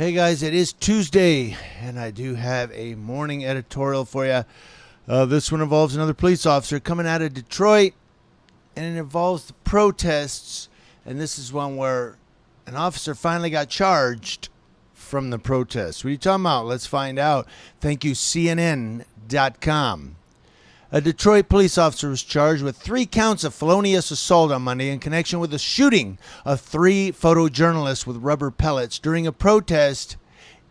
Hey guys, it is Tuesday, and I do have a morning editorial for you. This one involves another police officer coming out of Detroit, and it involves the protests. And this is one where an officer finally got charged from the protests. What are you talking about? Let's find out. Thank you, CNN.com. A Detroit police officer was charged with 3 counts of felonious assault on Monday in connection with the shooting of 3 photojournalists with rubber pellets during a protest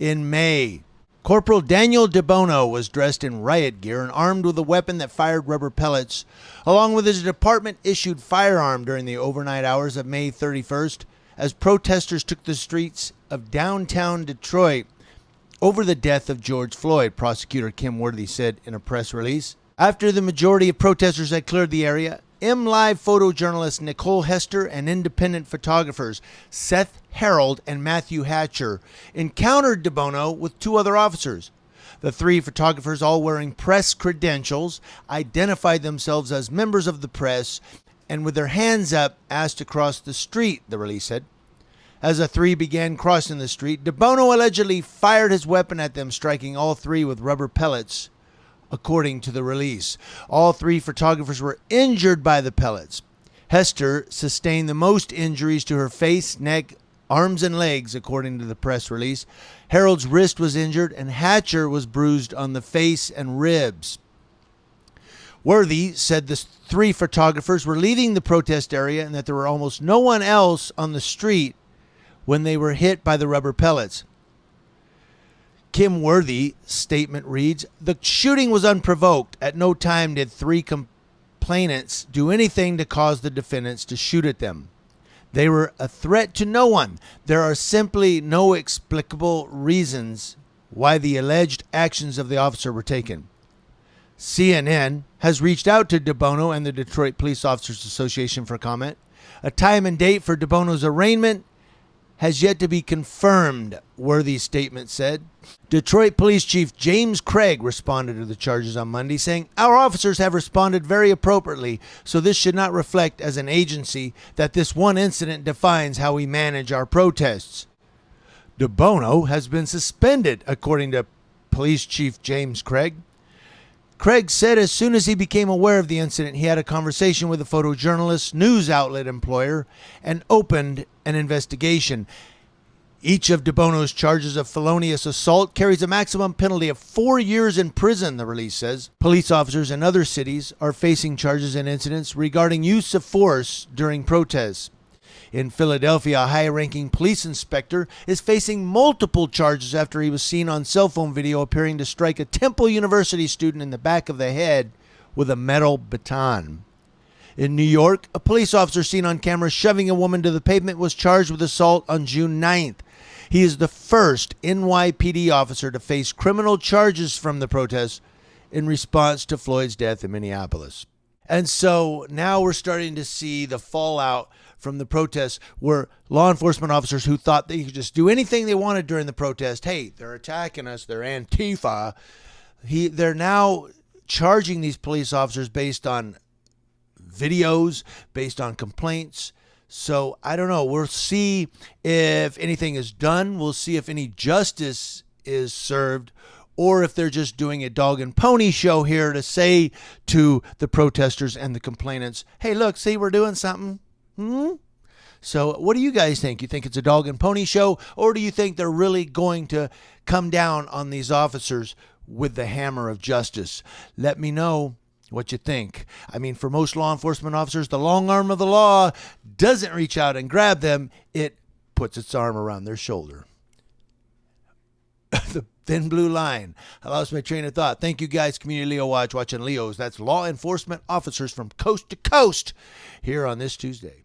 in May. Corporal Daniel DeBono was dressed in riot gear and armed with a weapon that fired rubber pellets, along with his department-issued firearm during the overnight hours of May 31st, as protesters took the streets of downtown Detroit over the death of George Floyd, Prosecutor Kim Worthy said in a press release. After the majority of protesters had cleared the area, MLive photojournalist Nicole Hester and independent photographers Seth Harold and Matthew Hatcher encountered DeBono with 2 other officers. The 3 photographers, all wearing press credentials, identified themselves as members of the press and with their hands up asked to cross the street, the release said. As the 3 began crossing the street, DeBono allegedly fired his weapon at them, striking all 3 with rubber pellets. According to the release, all 3 photographers were injured by the pellets. Hester sustained the most injuries to her face, neck, arms, and legs, according to the press release. Harold's wrist was injured, and Hatcher was bruised on the face and ribs. Worthy said the 3 photographers were leaving the protest area and that there were almost no one else on the street when they were hit by the rubber pellets. Kim Worthy's statement reads, "The shooting was unprovoked. At no time did 3 complainants do anything to cause the defendants to shoot at them. They were a threat to no one. There are simply no explicable reasons why the alleged actions of the officer were taken." CNN has reached out to DeBono and the Detroit Police Officers Association for comment. A time and date for DeBono's arraignment has yet to be confirmed, Worthy's statement said. Detroit Police Chief James Craig responded to the charges on Monday, saying, "Our officers have responded very appropriately, so this should not reflect as an agency that this one incident defines how we manage our protests." DeBono has been suspended, according to Police Chief James Craig. Craig said as soon as he became aware of the incident, he had a conversation with the photojournalist's news outlet employer and opened an investigation. Each of DeBono's charges of felonious assault carries a maximum penalty of 4 years in prison, the release says. Police officers in other cities are facing charges and incidents regarding use of force during protests. In Philadelphia, a high-ranking police inspector is facing multiple charges after he was seen on cell phone video appearing to strike a Temple University student in the back of the head with a metal baton. In New York, a police officer seen on camera shoving a woman to the pavement was charged with assault on June 9th. He is the first NYPD officer to face criminal charges from the protests in response to Floyd's death in Minneapolis. And so now we're starting to see the fallout from the protests where law enforcement officers who thought they could just do anything they wanted during the protest, hey, they're attacking us, they're Antifa, they're now charging these police officers based on videos, based on complaints. So I don't know. We'll see if anything is done. We'll see if any justice is served, or if they're just doing a dog and pony show here to say to the protesters and the complainants, hey, look, see, we're doing something. So what do you guys think? You think it's a dog and pony show, or do you think they're really going to come down on these officers with the hammer of justice? Let me know what you think. I mean, for most law enforcement officers, the long arm of the law doesn't reach out and grab them. It puts its arm around their shoulder. The thin blue line. I lost my train of thought. Thank you guys, Community Leo Watch, watching Leos. That's law enforcement officers from coast to coast here on this Tuesday.